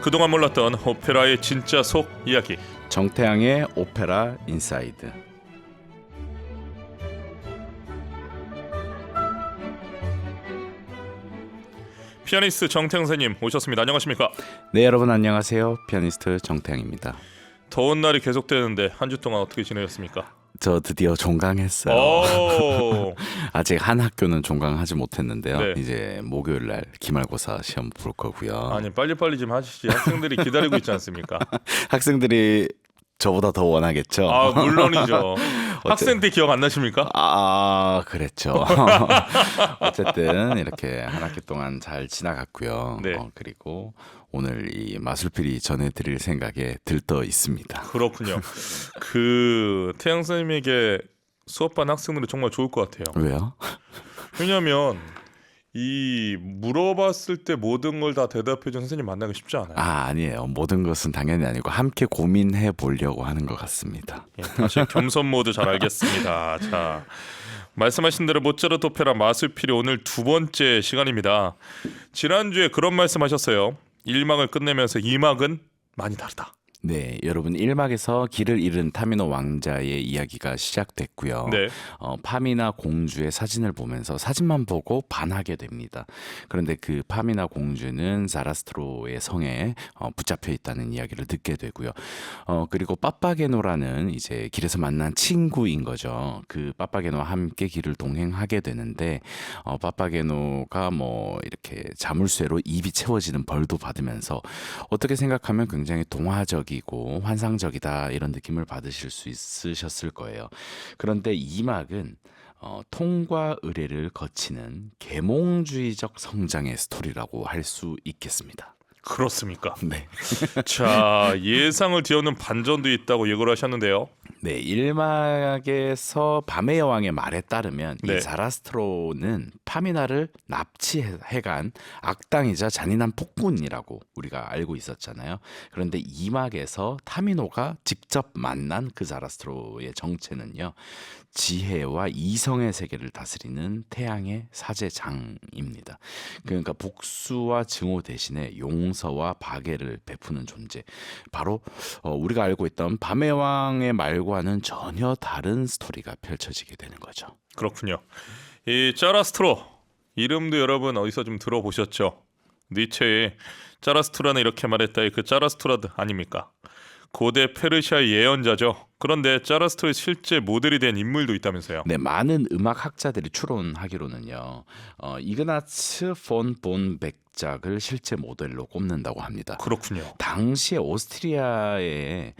그동안 몰랐던 오페라의 진짜 속 이야기. 정태양의 오페라 인사이드. 피아니스트 정태양 선생님 오셨습니다. 안녕하십니까? 네, 여러분 안녕하세요. 피아니스트 정태양입니다. 더운 날이 계속되는데 한 주 동안 어떻게 지내셨습니까? 저 드디어 종강했어요. 오. 아직 한 학교는 종강하지 못했는데요. 네. 이제 목요일 날 기말고사 시험 볼 거고요. 아니 빨리빨리 좀 하시지. 학생들이 기다리고 있지 않습니까? 학생들이 저보다 더 원하겠죠. 아 물론이죠. 학생 때 기억 안 나십니까? 그랬죠. 어쨌든 이렇게 한 학기 동안 잘 지나갔고요. 네. 그리고 오늘 이 마술필이 전해드릴 생각에 들떠 있습니다. 그렇군요. 그 태양 선생님에게 수업반 학생들은 정말 좋을 것 같아요. 왜요? 왜냐하면 이 물어봤을 때 모든 걸 다 대답해준 선생님 만나기 쉽지 않아요. 아니에요. 모든 것은 당연히 아니고 함께 고민해 보려고 하는 것 같습니다. 예, 다시 겸손 모드 잘 알겠습니다. 자, 말씀하신 대로 모차르트 오페라 마술필이 오늘 두 번째 시간입니다. 지난주에 그런 말씀하셨어요. 1막을 끝내면서 2막은 많이 다르다. 네, 여러분 1막에서 길을 잃은 타미노 왕자의 이야기가 시작됐고요. 네. 파미나 공주의 사진을 보면서 사진만 보고 반하게 됩니다. 그런데 그 파미나 공주는 자라스트로의 성에 붙잡혀 있다는 이야기를 듣게 되고요. 그리고 빠빠게노라는 이제 길에서 만난 친구인 거죠. 그 빠빠게노와 함께 길을 동행하게 되는데 빠빠게노가 뭐 이렇게 자물쇠로 입이 채워지는 벌도 받으면서 어떻게 생각하면 굉장히 동화적인 이고 환상적이다 이런 느낌을 받으실 수 있으셨을 거예요. 그런데 이 막은 통과 의례를 거치는 계몽주의적 성장의 스토리라고 할 수 있겠습니다. 그렇습니까? 네. 자, 예상을 뒤엎는 반전도 있다고 예고를 하셨는데요. 네, 1막에서 밤의 여왕의 말에 따르면 네. 이 자라스트로는 파미나를 납치해간 악당이자 잔인한 폭군이라고 우리가 알고 있었잖아요. 그런데 2막에서 타미노가 직접 만난 그 자라스트로의 정체는요. 지혜와 이성의 세계를 다스리는 태양의 사제장입니다. 그러니까 복수와 증오 대신에 용서와 박애를 베푸는 존재. 바로 우리가 알고 있던 밤의 왕의 말과는 전혀 다른 스토리가 펼쳐지게 되는 거죠. 그렇군요. 이 자라스트로 이름도 여러분 어디서 좀 들어보셨죠? 니체의 자라스트라는 이렇게 말했다의 그 자라스트라드 아닙니까? 고대 페르시아의 예언자죠. 그런데 자라스트로의 실제 모델이 된 인물도 있다면서요. 네, 많은 음악 학자들이 추론하기로는요. 이그나츠 폰 본백작을 실제 모델로 꼽는다고 합니다. 그렇군요. 당시에 오스트리아의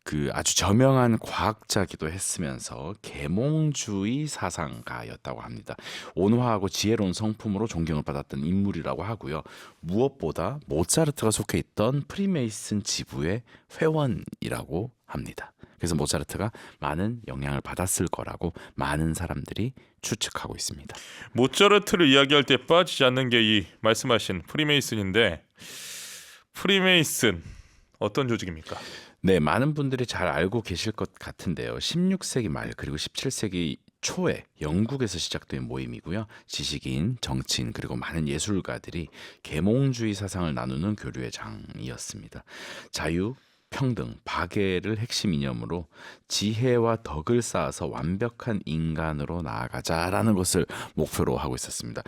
그 아주 저명한 과학자기도 했으면서 계몽주의 사상가였다고 합니다. 온화하고 지혜로운 성품으로 존경을 받았던 인물이라고 하고요. 무엇보다 모차르트가 속해 있던 프리메이슨 지부의 회원이라고 합니다. 그래서 모차르트가 많은 영향을 받았을 거라고 많은 사람들이 추측하고 있습니다. 모차르트를 이야기할 때 빠지지 않는 게 이 말씀하신 프리메이슨인데 프리메이슨 어떤 조직입니까? 네, 많은 분들이 잘 알고 계실 것 같은데요. 16세기 말 그리고 17세기 초에 영국에서 시작된 모임이고요. 지식인, 정치인 그리고 많은 예술가들이 계몽주의 사상을 나누는 교류의 장이었습니다. 자유, 평등, 박애를 핵심 이념으로 지혜와 덕을 쌓아서 완벽한 인간으로 나아가자라는 것을 목표로 하고 있었습니다.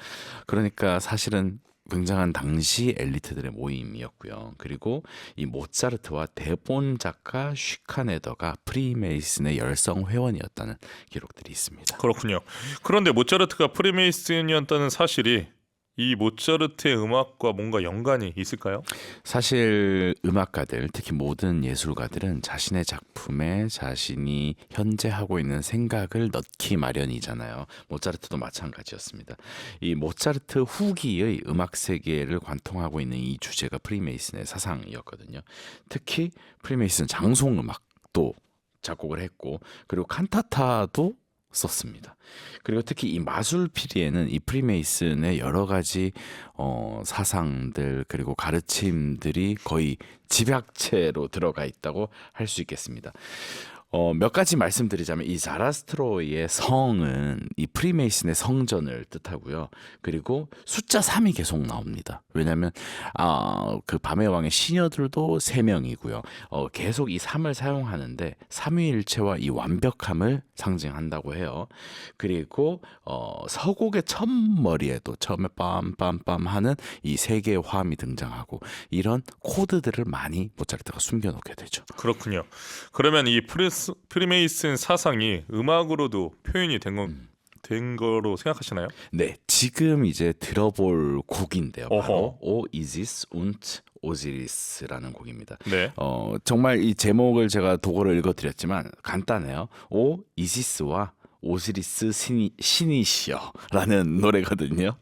그러니까 사실은 굉장한 당시 엘리트들의 모임이었고요. 그리고 이 모차르트와 대본 작가 슈카네더가 프리메이슨의 열성 회원이었다는 기록들이 있습니다. 그렇군요. 그런데 모차르트가 프리메이슨이었다는 사실이 이 모차르트의 음악과 뭔가 연관이 있을까요? 사실 음악가들, 특히 모든 예술가들은 자신의 작품에 자신이 현재 하고 있는 생각을 넣기 마련이잖아요. 모차르트도 마찬가지였습니다. 이 모차르트 후기의 음악 세계를 관통하고 있는 이 주제가 프리메이슨의 사상이었거든요. 특히 프리메이슨 장송 음악도 작곡을 했고 그리고 칸타타도 썼습니다. 그리고 특히 이 마술피리에는 이 프리메이슨의 여러 가지 사상들 그리고 가르침들이 거의 집약체로 들어가 있다고 할 수 있겠습니다. 몇 가지 말씀드리자면 이 자라스트로의 성은 이 프리메이슨의 성전을 뜻하고요. 그리고 숫자 3이 계속 나옵니다. 왜냐하면 그 밤의 왕의 시녀들도 3명이고요. 계속 이 3을 사용하는데 삼위일체와 이 완벽함을 상징한다고 해요. 그리고 서곡의 첫 머리에도 처음에 빰빰빰 하는 이 3개의 화음이 등장하고 이런 코드들을 많이 모차르트가 숨겨놓게 되죠. 그렇군요. 그러면 이 프리메이슨 사상이 음악으로도 표현이 된 거로 생각하시나요? 네, 지금 이제 들어볼 곡인데요. 바로 어허. O Isis und Osiris라는 곡입니다. 네. 정말 이 제목을 제가 도구로 읽어드렸지만 간단해요. O 이시스와 오시리스 신이시여라는 노래거든요.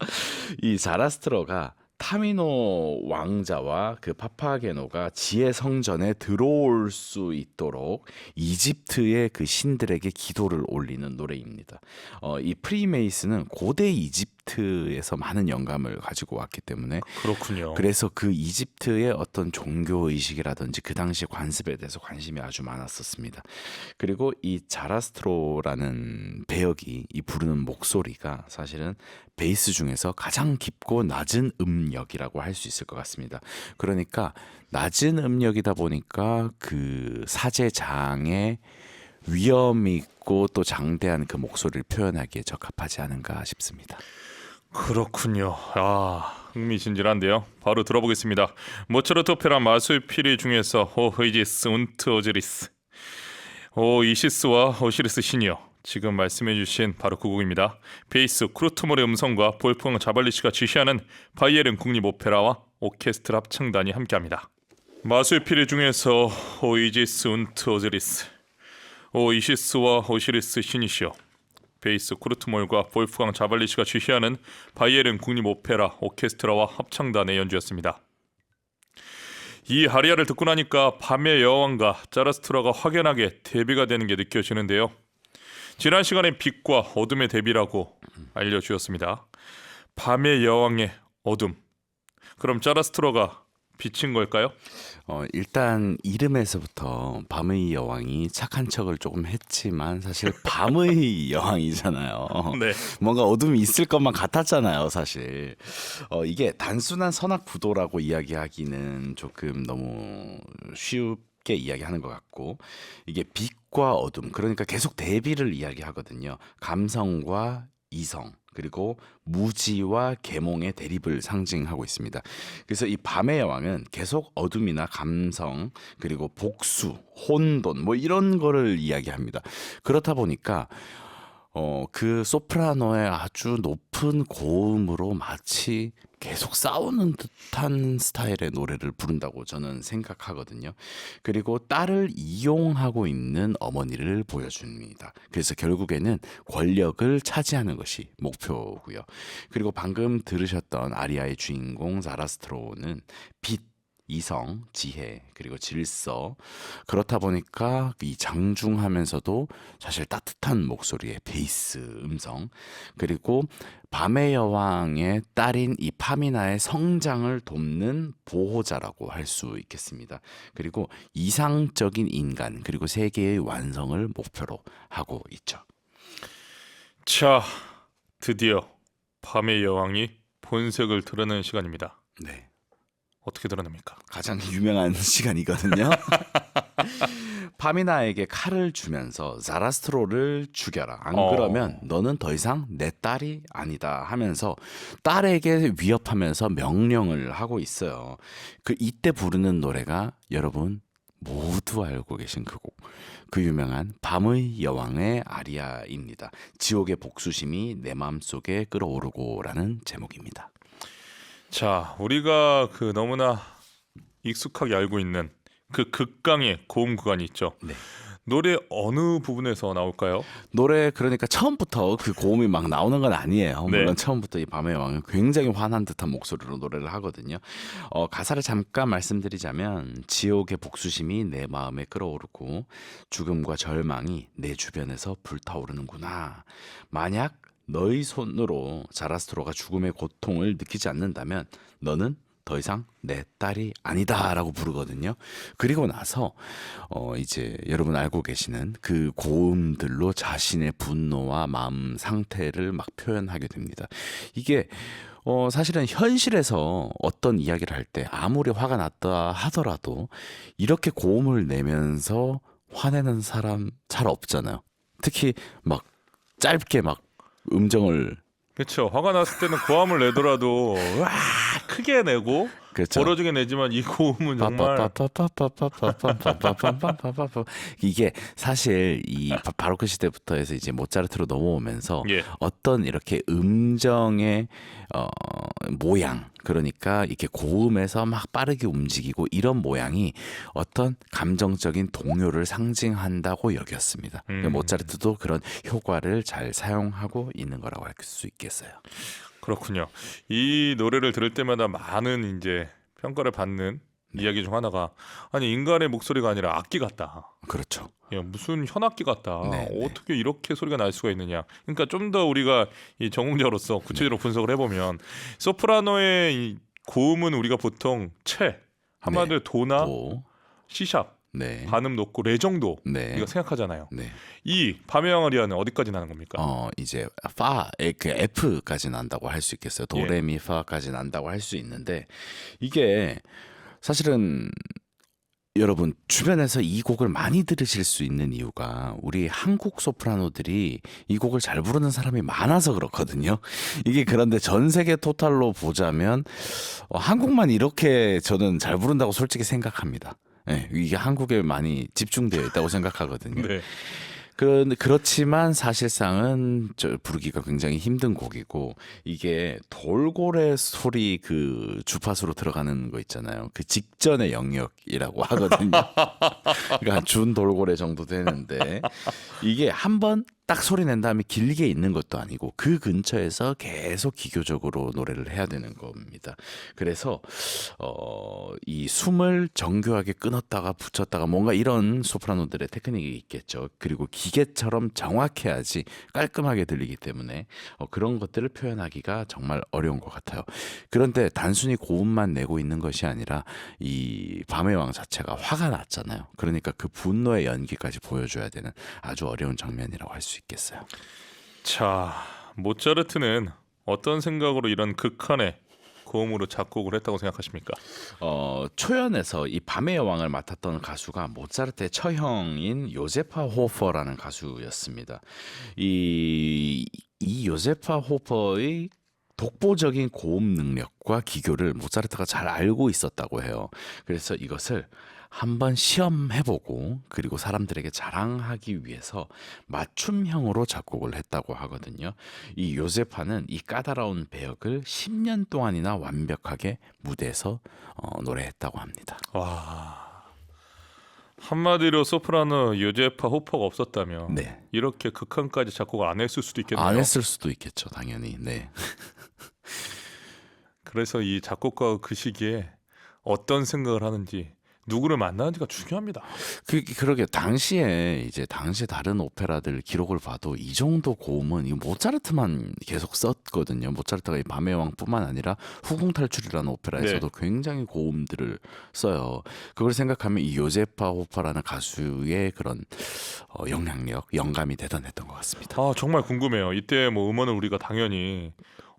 이 자라스트로가 타미노 왕자와 그 파파게노가 지혜 성전에 들어올 수 있도록 이집트의 그 신들에게 기도를 올리는 노래입니다. 이 프리메이슨은 고대 이집트에서 많은 영감을 가지고 왔기 때문에 그렇군요. 그래서 그 이집트의 어떤 종교 의식이라든지 그 당시 관습에 대해서 관심이 아주 많았었습니다. 그리고 이 자라스트로라는 배역이 이 부르는 목소리가 사실은 베이스 중에서 가장 깊고 낮은 음역이라고 할 수 있을 것 같습니다. 그러니까 낮은 음역이다 보니까 그 사제장의 위험 있고 또 장대한 그 목소리를 표현하기에 적합하지 않은가 싶습니다. 그렇군요. 흥미진진한데요. 바로 들어보겠습니다. 모차르트 오페라 마술 피리 중에서 오 헤이지스 운트 오지리스, 오 이시스와 오시리스 신이여. 지금 말씀해주신 바로 그 곡입니다. 베이스 크루트몰의 음성과 볼프강 자발리시가 지휘하는 바이에른 국립오페라와 오케스트라 합창단이 함께합니다. 마술 피리 중에서 오 이지스 운트 오지리스, 오 이시스와 오시리스 신이시여. 베이스 크루트몰과 볼프강 자발리시가 지휘하는 바이에른 국립오페라 오케스트라와 합창단의 연주였습니다. 이 아리아를 듣고 나니까 밤의 여왕과 자라스트라가 확연하게 대비가 되는 게 느껴지는데요. 지난 시간에 빛과 어둠의 대비라고 알려주었습니다. 밤의 여왕의 어둠. 그럼 자라스트라가 빛인 걸까요? 일단 이름에서부터 밤의 여왕이 착한 척을 조금 했지만 사실 밤의 여왕이잖아요. 네. 뭔가 어둠이 있을 것만 같았잖아요, 사실. 이게 단순한 선악 구도라고 이야기하기는 조금 너무 쉽게 이야기하는 것 같고 이게 빛과 어둠, 그러니까 계속 대비를 이야기하거든요. 감성과 이성, 그리고 무지와 계몽의 대립을 상징하고 있습니다. 그래서 이 밤의 여왕은 계속 어둠이나 감성, 그리고 복수, 혼돈 뭐 이런 거를 이야기합니다. 그렇다 보니까 그 소프라노의 아주 높은 고음으로 마치 계속 싸우는 듯한 스타일의 노래를 부른다고 저는 생각하거든요. 그리고 딸을 이용하고 있는 어머니를 보여줍니다. 그래서 결국에는 권력을 차지하는 것이 목표고요. 그리고 방금 들으셨던 아리아의 주인공 자라스트로는 빛, 이성, 지혜, 그리고 질서, 그렇다 보니까 이 장중하면서도 사실 따뜻한 목소리의 베이스 음성, 그리고 밤의 여왕의 딸인 이 파미나의 성장을 돕는 보호자라고 할 수 있겠습니다. 그리고 이상적인 인간, 그리고 세계의 완성을 목표로 하고 있죠. 자, 드디어 밤의 여왕이 본색을 드러내는 시간입니다. 네. 어떻게 드러냅니까? 가장 유명한 시간이거든요. 파미나에게 칼을 주면서 자라스트로를 죽여라. 안 그러면 너는 더 이상 내 딸이 아니다 하면서 딸에게 위협하면서 명령을 하고 있어요. 그 이때 부르는 노래가 여러분 모두 알고 계신 그 곡. 그 유명한 밤의 여왕의 아리아입니다. 지옥의 복수심이 내 마음속에 끓어오르고라는 제목입니다. 자, 우리가 그 너무나 익숙하게 알고 있는 그 극강의 고음 구간이 있죠. 네. 노래 어느 부분에서 나올까요? 노래 그러니까 처음부터 그 고음이 막 나오는 건 아니에요. 네. 물론 처음부터 이 밤의 왕은 굉장히 화난 듯한 목소리로 노래를 하거든요. 가사를 잠깐 말씀드리자면 지옥의 복수심이 내 마음에 끓어오르고 죽음과 절망이 내 주변에서 불타오르는구나. 만약 너의 손으로 자라스트로가 죽음의 고통을 느끼지 않는다면 너는 더 이상 내 딸이 아니다라고 부르거든요. 그리고 나서 이제 여러분 알고 계시는 그 고음들로 자신의 분노와 마음 상태를 막 표현하게 됩니다. 이게 사실은 현실에서 어떤 이야기를 할 때 아무리 화가 났다 하더라도 이렇게 고음을 내면서 화내는 사람 잘 없잖아요. 특히 막 짧게 막 음정을 그렇죠. 화가 났을 때는 고함을 내더라도 와 크게 내고 그렇죠. 벌어지게 내지만 이 고음은 정말 이게 사실 이 바로크 시대부터 해서 이제 모차르트로 넘어오면서 예. 어떤 이렇게 음정의 모양 그러니까 이렇게 고음에서 막 빠르게 움직이고 이런 모양이 어떤 감정적인 동요를 상징한다고 여겼습니다. 모차르트도 그런 효과를 잘 사용하고 있는 거라고 할 수 있겠어요. 그렇군요. 이 노래를 들을 때마다 많은 이제 평가를 받는 이야기 중 하나가 아니 인간의 목소리가 아니라 악기 같다. 그렇죠. 야, 무슨 현악기 같다. 네, 네. 어떻게 이렇게 소리가 날 수가 있느냐. 그러니까 좀 더 우리가 이 전공자로서 구체적으로 분석을 해보면 소프라노의 이 고음은 우리가 보통 채 한마디로 도나 도, C샵 네, 반음 높고 레 정도 네, 우리가 생각하잖아요. 네. 이 밤의 항아리아는 어디까지 나는 겁니까? 이제 그 F까지 난다고 할 수 있겠어요. 예. 도레미파까지 난다고 할 수 있는데 이게 사실은 여러분 주변에서 이 곡을 많이 들으실 수 있는 이유가 우리 한국 소프라노들이 이 곡을 잘 부르는 사람이 많아서 그렇거든요. 이게 그런데 전 세계 토탈로 보자면 한국만 이렇게 저는 잘 부른다고 솔직히 생각합니다. 네, 이게 한국에 많이 집중되어 있다고 생각하거든요. 네. 그렇지만 사실상은 부르기가 굉장히 힘든 곡이고 이게 돌고래 소리 그 주파수로 들어가는 거 있잖아요. 그 직전의 영역이라고 하거든요. 그러니까 한 준 돌고래 정도 되는데 이게 한번 딱 소리 낸 다음에 길게 있는 것도 아니고 그 근처에서 계속 기교적으로 노래를 해야 되는 겁니다. 그래서 이 숨을 정교하게 끊었다가 붙였다가 뭔가 이런 소프라노들의 테크닉이 있겠죠. 그리고 기계처럼 정확해야지 깔끔하게 들리기 때문에 그런 것들을 표현하기가 정말 어려운 것 같아요. 그런데 단순히 고음만 내고 있는 것이 아니라 이 밤의 왕 자체가 화가 났잖아요. 그러니까 그 분노의 연기까지 보여줘야 되는 아주 어려운 장면이라고 할 수 있겠어요. 자, 모차르트는 어떤 생각으로 이런 극한의 고음으로 작곡을 했다고 생각하십니까? 초연에서 이 밤의 여왕을 맡았던 가수가 모차르트의 처형인 요제파 호퍼라는 가수였습니다. 이 요제파 호퍼의 독보적인 고음 능력과 기교를 모차르트가 잘 알고 있었다고 해요. 그래서 이것을 한번 시험해보고 그리고 사람들에게 자랑하기 위해서 맞춤형으로 작곡을 했다고 하거든요. 이 요제파는 이 까다로운 배역을 10년 동안이나 완벽하게 무대에서 노래했다고 합니다. 와, 한마디로 소프라노 요제파 호퍼가 없었다면 네. 이렇게 극한까지 작곡을 안 했을 수도 있겠네요. 안 했을 수도 있겠죠, 당연히. 네. 그래서 이 작곡가 그 시기에 어떤 생각을 하는지 누구를 만나는지가 중요합니다. 그러게 당시에 다른 오페라들 기록을 봐도 이 정도 고음은 이 모차르트만 계속 썼거든요. 모차르트가 이 밤의 왕뿐만 아니라 후궁탈출이라는 오페라에서도 굉장히 고음들을 써요. 그걸 생각하면 이 요제파 호퍼라는 가수의 그런 영향력, 영감이 대단했던 것 같습니다. 아, 정말 궁금해요. 이때 뭐 음원을 우리가 당연히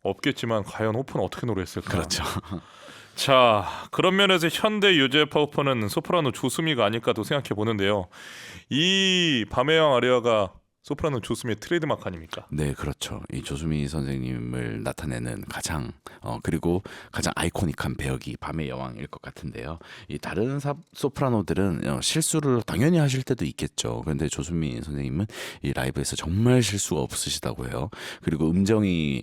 없겠지만 과연 호퍼는 어떻게 노래했을까? 그렇죠. 자, 그런 면에서 현대 요제파 호퍼는 소프라노 조수미가 아닐까도 생각해 보는데요. 이 밤의 왕 아리아가 소프라노 조수미의 트레이드마크 아닙니까? 네, 그렇죠. 이 조수미 선생님을 나타내는 그리고 가장 아이코닉한 배역이 밤의 여왕일 것 같은데요. 이 다른 소프라노들은 실수를 당연히 하실 때도 있겠죠. 그런데 조수미 선생님은 이 라이브에서 정말 실수가 없으시다고 해요. 그리고 음정이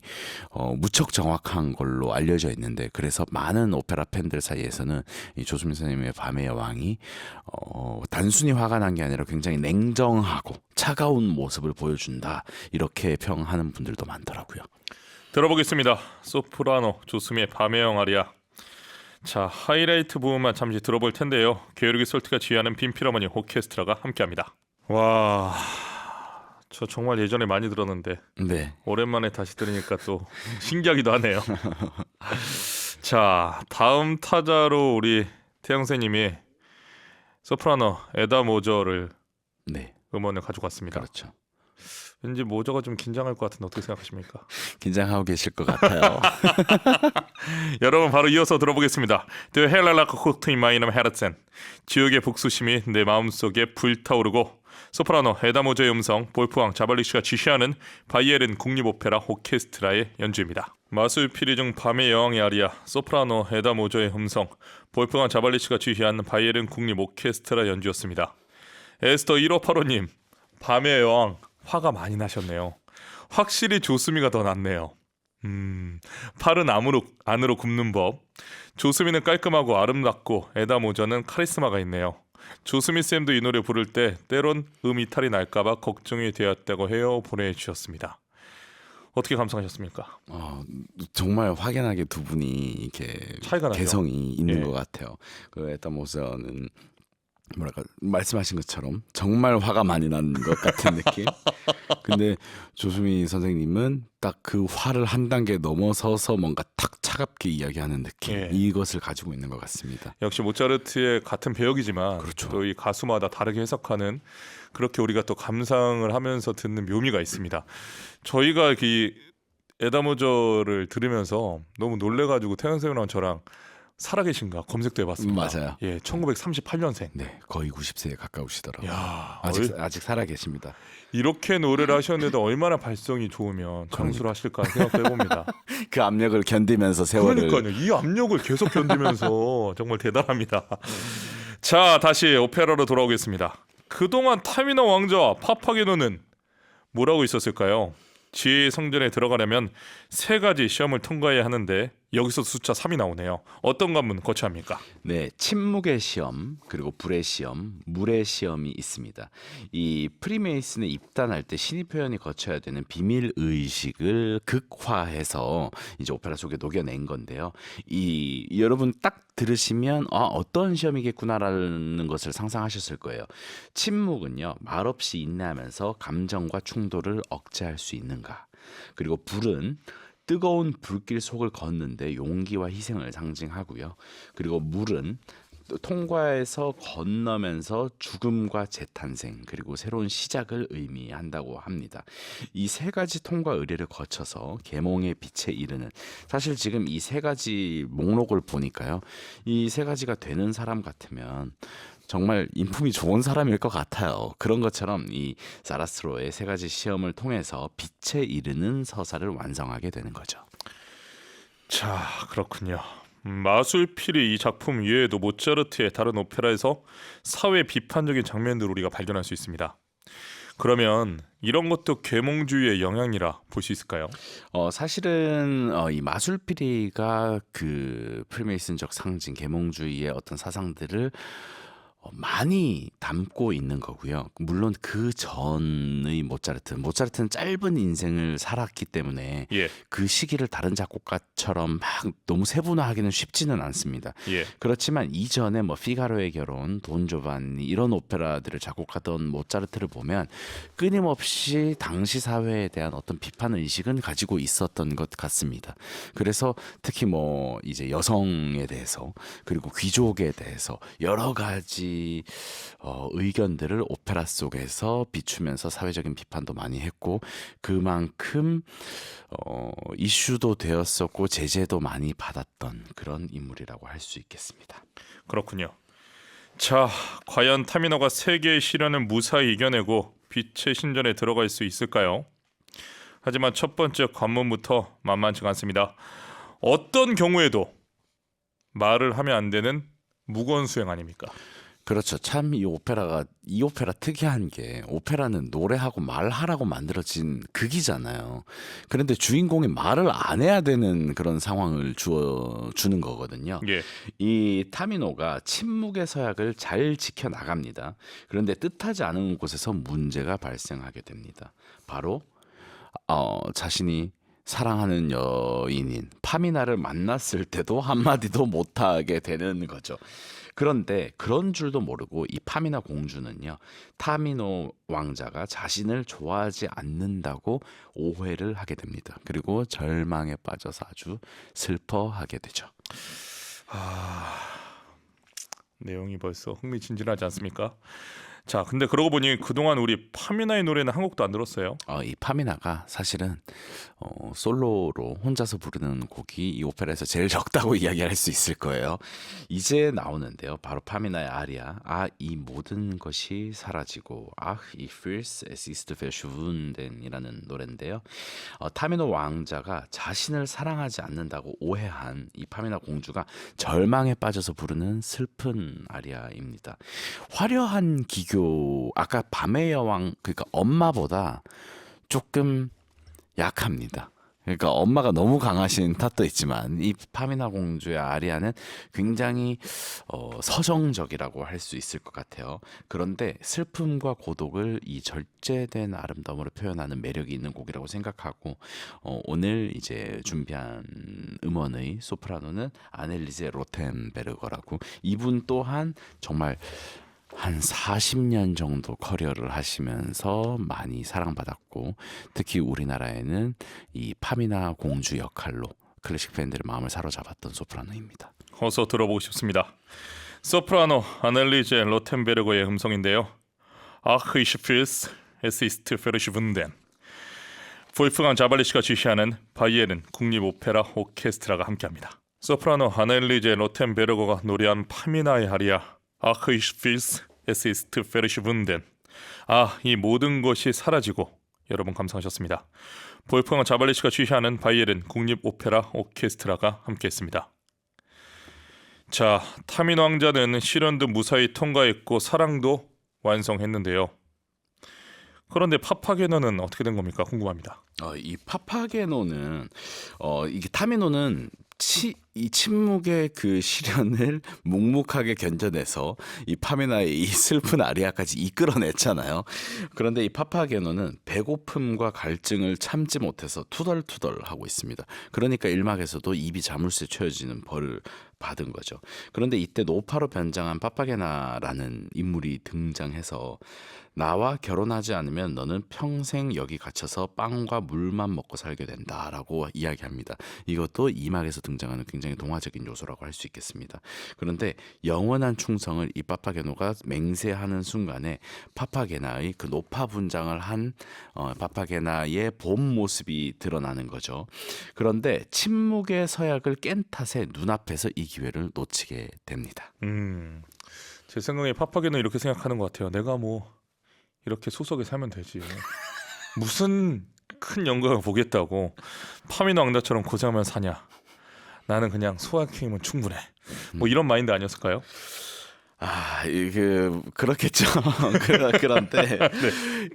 무척 정확한 걸로 알려져 있는데 그래서 많은 오페라 팬들 사이에서는 이 조수미 선생님의 밤의 여왕이 단순히 화가 난 게 아니라 굉장히 냉정하고 차가운 모습을 보여준다 이렇게 평하는 분들도 많더라고요. 들어보겠습니다. 소프라노 조수미의 밤의 왕 아리아. 자, 하이라이트 부분만 잠시 들어볼 텐데요. 게오르기 솔트가 지휘하는 빈 필하모니 오케스트라가 함께합니다. 와, 저 정말 예전에 많이 들었는데 네. 오랜만에 다시 들으니까 또 신기하기도 하네요. 자, 다음 타자로 우리 태영세님이 소프라노 에다 모저를 네, 음원을 가지고 왔습니다. 그렇죠. 왠지 모저가 좀 긴장할 것 같은데 어떻게 생각하십니까? 긴장하고 계실 것 같아요. 여러분 바로 이어서 들어보겠습니다. The Hell Like a Hot in My Name Herzen. 지옥의 복수심이 내 마음속에 불타오르고 소프라노 에다 모저의 음성 볼프왕 자발리슈가 지시하는 바이에른 국립오페라 오케스트라의 연주입니다. 마술피리 중 밤의 여왕의 아리아 소프라노 에다 모저의 음성 볼프왕 자발리슈가 지휘한 바이에른 국립 오케스트라 연주였습니다. 에스터 1585님 밤의 여왕 화가 많이 나셨네요. 확실히 조수미가 더 낫네요. 팔은 안으로 굽는 법. 조수미는 깔끔하고 아름답고 에다 모저는 카리스마가 있네요. 조수미 쌤도 이 노래 부를 때 때론 이탈이 날까봐 걱정이 되었다고 해요 보내주셨습니다. 어떻게 감상하셨습니까? 정말 확연하게 두 분이 이렇게 차이가 나죠? 개성이 있는 예. 것 같아요. 그 에다 모저는 뭐랄까 말씀하신 것처럼 정말 화가 많이 나는 것 같은 느낌. 근데 조수미 선생님은 딱 그 화를 한 단계 넘어서서 뭔가 탁 차갑게 이야기하는 느낌. 예. 이것을 가지고 있는 것 같습니다. 역시 모차르트의 같은 배역이지만 그렇죠. 또 이 가수마다 다르게 해석하는 그렇게 우리가 또 감상을 하면서 듣는 묘미가 있습니다. 저희가 이 에다 모저를 들으면서 너무 놀래가지고 태연쌤이랑 저랑 살아계신가 검색도 해봤습니다. 맞아요. 예, 1938년생. 네, 거의 90세에 가까우시더라고요. 야, 아직 살아 계십니다. 이렇게 노래를 하셨는데도 얼마나 발성이 좋으면 장수를 하실까 생각도 해봅니다. 그 압력을 견디면서 세월을 그러니까요. 이 압력을 계속 견디면서 정말 대단합니다. 자, 다시 오페라로 돌아오겠습니다. 그동안 타미나 왕자와 파파게노는 뭐라고 있었을까요? 지혜의 성전에 들어가려면 3가지 시험을 통과해야 하는데 여기서 숫자 3이 나오네요. 어떤 관문 거쳐야 합니까? 네, 침묵의 시험, 그리고 불의 시험, 물의 시험이 있습니다. 이 프리메이슨에 입단할 때 신입 회원이 거쳐야 되는 비밀 의식을 극화해서 이제 오페라 속에 녹여낸 건데요. 이 여러분 딱 들으시면 어떤 시험이겠구나라는 것을 상상하셨을 거예요. 침묵은요, 말없이 인내하면서 감정과 충돌을 억제할 수 있는가. 그리고 불은 뜨거운 불길 속을 걷는데 용기와 희생을 상징하고요. 그리고 물은 통과해서 건너면서 죽음과 재탄생 그리고 새로운 시작을 의미한다고 합니다. 이 3가지 통과 의례를 거쳐서 계몽의 빛에 이르는, 사실 지금 이 3가지 목록을 보니까요, 이 3가지가 되는 사람 같으면 정말 인품이 좋은 사람일 것 같아요. 그런 것처럼 이 사라스트로의 3가지 시험을 통해서 빛에 이르는 서사를 완성하게 되는 거죠. 자, 그렇군요. 마술피리 이 작품 외에도 모차르트의 다른 오페라에서 사회 비판적인 장면들을 우리가 발견할 수 있습니다. 그러면 이런 것도 계몽주의의 영향이라 볼 수 있을까요? 사실은 이 마술피리가 그 프리메이슨적 상징 계몽주의의 어떤 사상들을 많이 담고 있는 거고요. 물론 그 전의 모차르트는 짧은 인생을 살았기 때문에 예, 그 시기를 다른 작곡가처럼 막 너무 세분화하기는 쉽지는 않습니다. 예, 그렇지만 이전에 뭐 피가로의 결혼, 돈조반니 이런 오페라들을 작곡하던 모차르트를 보면 끊임없이 당시 사회에 대한 어떤 비판 의식은 가지고 있었던 것 같습니다. 그래서 특히 뭐 이제 여성에 대해서 그리고 귀족에 대해서 여러 가지 의견들을 오페라 속에서 비추면서 사회적인 비판도 많이 했고, 그만큼 이슈도 되었었고 제재도 많이 받았던 그런 인물이라고 할 수 있겠습니다. 그렇군요. 자, 과연 타미너가 세계의 시련을 무사히 이겨내고 빛의 신전에 들어갈 수 있을까요? 하지만 첫 번째 관문부터 만만치가 않습니다. 어떤 경우에도 말을 하면 안 되는 무건 수행 아닙니까? 그렇죠. 참 이 오페라 특이한 게, 오페라는 노래하고 말하라고 만들어진 극이잖아요. 그런데 주인공이 말을 안 해야 되는 그런 상황을 주는 거거든요. 예, 이 타미노가 침묵의 서약을 잘 지켜 나갑니다. 그런데 뜻하지 않은 곳에서 문제가 발생하게 됩니다. 바로 자신이 사랑하는 여인인 파미나를 만났을 때도 한마디도 못하게 되는 거죠. 그런데 그런 줄도 모르고 이 파미나 공주는요, 타미노 왕자가 자신을 좋아하지 않는다고 오해를 하게 됩니다. 그리고 절망에 빠져서 아주 슬퍼하게 되죠. 내용이 벌써 흥미진진하지 않습니까? 자, 근데 그러고 보니 그동안 우리 파미나의 노래는 한 곡도 안 들었어요. 이 파미나가 사실은 솔로로 혼자서 부르는 곡이 이 오페라에서 제일 적다고 이야기할 수 있을 거예요. 이제 나오는데요. 바로 파미나의 아리아. 이 모든 것이 사라지고 이 Fürst, es ist verschwunden이라는 노래인데요. 타미노 왕자가 자신을 사랑하지 않는다고 오해한 이 파미나 공주가 절망에 빠져서 부르는 슬픈 아리아입니다. 화려한 기교, 아까 밤의 여왕, 그러니까 엄마보다 조금 약합니다. 그러니까 엄마가 너무 강하신 탓도 있지만 이 파미나 공주의 아리아는 굉장히 서정적이라고 할 수 있을 것 같아요. 그런데 슬픔과 고독을 이 절제된 아름다움으로 표현하는 매력이 있는 곡이라고 생각하고, 오늘 이제 준비한 음원의 소프라노는 아넬리제 로텐베르거라고, 이분 또한 정말 한 40년 정도 커리어를 하시면서 많이 사랑받았고, 특히 우리나라에는 이 파미나 공주 역할로 클래식 팬들의 마음을 사로잡았던 소프라노입니다. 어서 들어보고 싶습니다. 소프라노 아넬리제 로텐베르거의 음성인데요. Ach, ich fühl's, es ist verschwunden. 볼프강 자발리시가 지휘하는 바이에른 국립오페라 오케스트라가 함께합니다. 소프라노 아넬리제 로텐베르거가 노래한 파미나의 아리아 Ach, ich fühl's, es ist verschwunden. 이 모든 것이 사라지고. 여러분 감상하셨습니다. 볼프강 자발리시가 지휘하는 바이에른 국립오페라 오케스트라가 함께했습니다. 자, 타민 왕자는 시련도 무사히 통과했고 사랑도 완성했는데요. 그런데 파파게너는 어떻게 된 겁니까? 궁금합니다. 이 파파게노는 이게 타미노는 이 침묵의 그 시련을 묵묵하게 견뎌내서 이 파미나의 이 슬픈 아리아까지 이끌어냈잖아요. 그런데 이 파파게노는 배고픔과 갈증을 참지 못해서 투덜투덜하고 있습니다. 그러니까 일막에서도 입이 자물쇠 채워지는 벌을 받은 거죠. 그런데 이때 노파로 변장한 파파게나라는 인물이 등장해서 나와 결혼하지 않으면 너는 평생 여기 갇혀서 빵과 물만 먹고 살게 된다라고 이야기합니다. 이것도 이막에서 등장하는 굉장히 동화적인 요소라고 할 수 있겠습니다. 그런데 영원한 충성을 이 파파게노가 맹세하는 순간에 파파게나의 그 노파 분장을 한 파파게나의 본 모습이 드러나는 거죠. 그런데 침묵의 서약을 깬 탓에 눈앞에서 이 기회를 놓치게 됩니다. 제 생각에 파파게는 이렇게 생각하는 것 같아요. 내가 뭐 이렇게 소속에 살면 되지. 무슨 큰 영광을 보겠다고 파미나 왕자처럼 고생하면 사냐. 나는 그냥 소확행이면 충분해. 뭐 이런 마인드 아니었을까요? 그렇겠죠. 그런데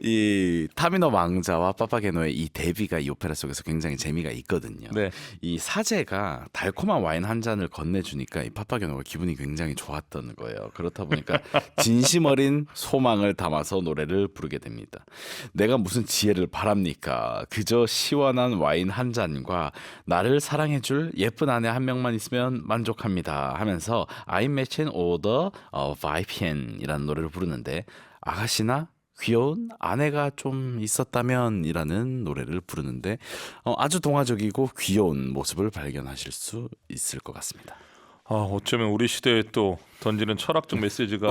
이 타미노 왕자와 파파게노의 이 대비가 이 오페라 속에서 굉장히 재미가 있거든요. 네. 이 사제가 달콤한 와인 한 잔을 건네주니까 이 파파게노가 기분이 굉장히 좋았던 거예요. 그렇다 보니까 진심 어린 소망을 담아서 노래를 부르게 됩니다. 내가 무슨 지혜를 바랍니까? 그저 시원한 와인 한 잔과 나를 사랑해줄 예쁜 아내 한 명만 있으면 만족합니다 하면서 I'm matching order 바이피엔이라는 노래를 부르는데, 아가씨나 귀여운 아내가 좀 있었다면 이라는 노래를 부르는데 아주 동화적이고 귀여운 모습을 발견하실 수 있을 것 같습니다. 어쩌면 우리 시대에 또 던지는 철학적 메시지가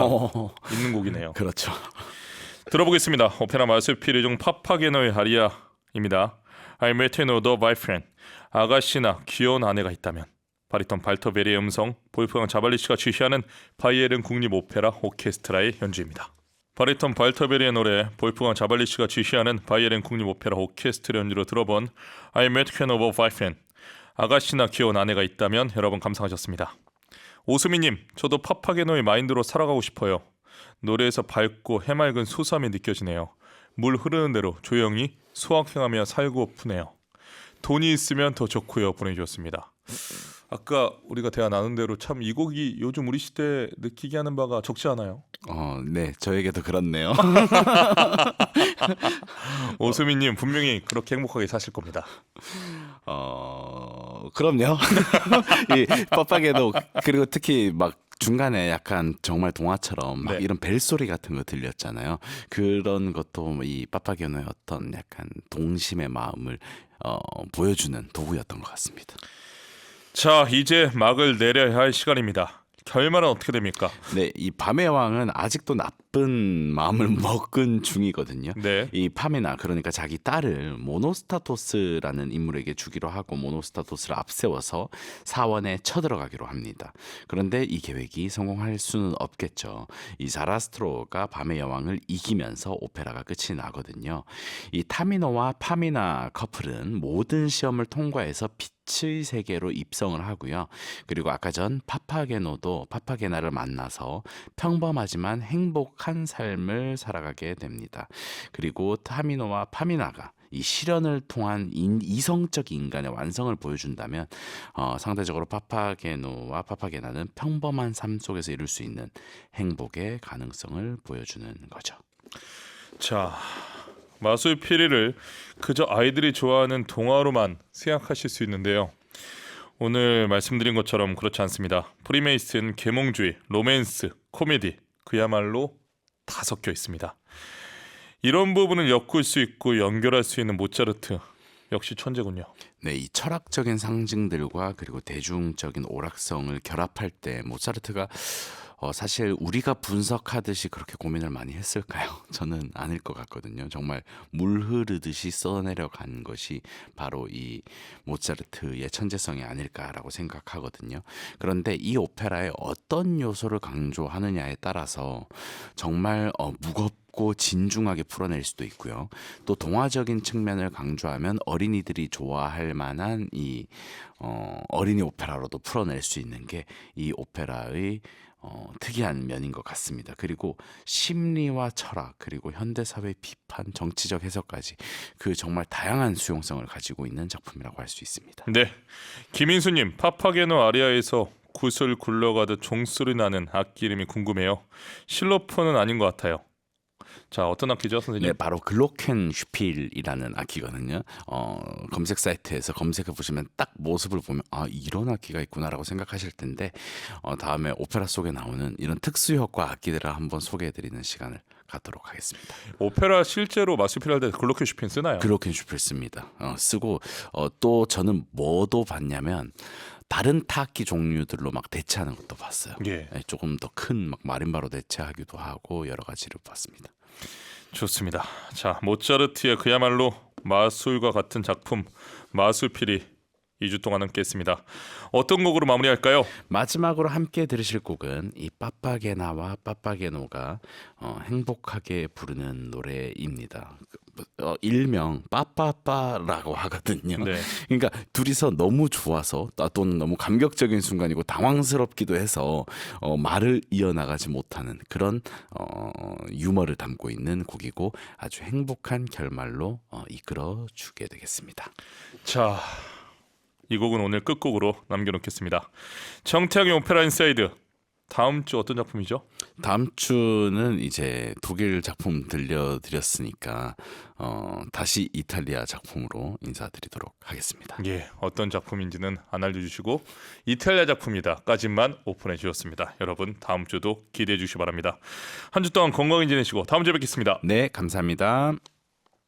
있는 곡이네요. 그렇죠. 들어보겠습니다. 오페라 마술피리 중 파파게노의 아리아입니다. I met another boyfriend. 아가씨나 귀여운 아내가 있다면. 바리톤 발터베리의 음성, 볼프강 자발리시가 지휘하는 바이에른 국립오페라 오케스트라의 연주입니다. 바리톤 발터베리의 노래, 볼프강 자발리시가 지휘하는 바이에른 국립오페라 오케스트라 연주로 들어본 I met another boyfriend. 아가씨나 귀여운 아내가 있다면. 여러분 감상하셨습니다. 오수미님, 저도 파파게노의 마인드로 살아가고 싶어요. 노래에서 밝고 해맑은 수수함이 느껴지네요. 물 흐르는 대로 조용히 소확행하며 살고프네요. 돈이 있으면 더 좋고요. 보내주셨습니다. 아까 우리가 대화 나눈 대로 참 이 곡이 요즘 우리 시대에 느끼게 하는 바가 적지 않아요? 네, 저에게도 그렇네요. 오수미님 분명히 그렇게 행복하게 사실 겁니다. 그럼요. 이 파파게노, 그리고 특히 막 중간에 약간 정말 동화처럼 막 네. 이런 벨소리 같은 거 들렸잖아요. 그런 것도 이 파파게노의 어떤 약간 동심의 마음을 보여주는 도구였던 것 같습니다. 자, 이제 막을 내려야 할 시간입니다. 결말은 어떻게 됩니까? 네, 이 밤의 왕은 아직도 나쁜 마음을 먹은 중이거든요. 네. 이 파미나 그러니까 자기 딸을 모노스타토스라는 인물에게 주기로 하고 모노스타토스를 앞세워서 사원에 쳐들어가기로 합니다. 그런데 이 계획이 성공할 수는 없겠죠. 이 자라스트로가 밤의 여왕을 이기면서 오페라가 끝이 나거든요. 이 타미노와 파미나 커플은 모든 시험을 통과해서 빛의 세계로 입성을 하고요. 그리고 아까 전 파파게노도 파파게나를 만나서 평범하지만 행복한 삶을 살아가게 됩니다. 그리고 타미노와 파미나가 이 실현을 통한 이성적 인간의 완성을 보여준다면 상대적으로 파파게노와 파파게나는 평범한 삶 속에서 이룰 수 있는 행복의 가능성을 보여주는 거죠. 자, 마술 피리를 그저 아이들이 좋아하는 동화로만 생각하실 수 있는데요. 오늘 말씀드린 것처럼 그렇지 않습니다. 프리메이슨, 계몽주의, 로맨스, 코미디 그야말로 다 섞여 있습니다. 이런 부분을 엮을 수 있고 연결할 수 있는 모차르트 역시 천재군요. 네, 이 철학적인 상징들과 그리고 대중적인 오락성을 결합할 때 모차르트가 사실 우리가 분석하듯이 그렇게 고민을 많이 했을까요? 저는 아닐 것 같거든요. 정말 물 흐르듯이 써내려간 것이 바로 이 모차르트의 천재성이 아닐까라고 생각하거든요. 그런데 이 오페라의 어떤 요소를 강조하느냐에 따라서 정말 무겁고 진중하게 풀어낼 수도 있고요. 또 동화적인 측면을 강조하면 어린이들이 좋아할 만한 이 어린이 오페라로도 풀어낼 수 있는 게 이 오페라의 특이한 면인 것 같습니다. 그리고 심리와 철학 그리고 현대사회 비판, 정치적 해석까지 그 정말 다양한 수용성을 가지고 있는 작품이라고 할 수 있습니다. 네, 김인수님 파파게노 아리아에서 구슬 굴러가듯 종소리 나는 악기 이름이 궁금해요. 실로폰은 아닌 것 같아요. 자, 어떤 악기죠, 선생님? 네, 바로 글로켄슈필이라는 악기거든요. 검색 사이트에서 검색해 보시면 딱 모습을 보면 이런 악기가 있구나라고 생각하실 텐데 다음에 오페라 속에 나오는 이런 특수 효과 악기들을 한번 소개해 드리는 시간을 갖도록 하겠습니다. 오페라 실제로 마술피리 할 때 글로켄슈핀 쓰나요? 글로켄슈필 씁니다. 쓰고 또 저는 뭐도 봤냐면 다른 타악기 종류들로 막 대체하는 것도 봤어요. 예. 네, 조금 더 큰 막 마림바로 대체하기도 하고 여러 가지를 봤습니다. 좋습니다. 자, 모차르트의 그야말로 마술과 같은 작품 마술피리 2주 동안 함께했습니다. 어떤 곡으로 마무리할까요? 마지막으로 함께 들으실 곡은 이 파파게나와 파파게노가 행복하게 부르는 노래입니다. 일명 빠빠빠라고 하거든요. 네. 그러니까 둘이서 너무 좋아서 또는 너무 감격적인 순간이고 당황스럽기도 해서 말을 이어나가지 못하는 그런 유머를 담고 있는 곡이고 아주 행복한 결말로 이끌어주게 되겠습니다. 자, 이 곡은 오늘 끝곡으로 남겨놓겠습니다. 정태영의 오페라 인사이드 다음 주 어떤 작품이죠? 다음 주는 이제 독일 작품 들려드렸으니까 다시 이탈리아 작품으로 인사드리도록 하겠습니다. 예, 어떤 작품인지는 안 알려주시고 이탈리아 작품이다까지만 오픈해 주셨습니다. 여러분 다음 주도 기대해 주시기 바랍니다. 한 주 동안 건강히 지내시고 다음 주에 뵙겠습니다. 네, 감사합니다.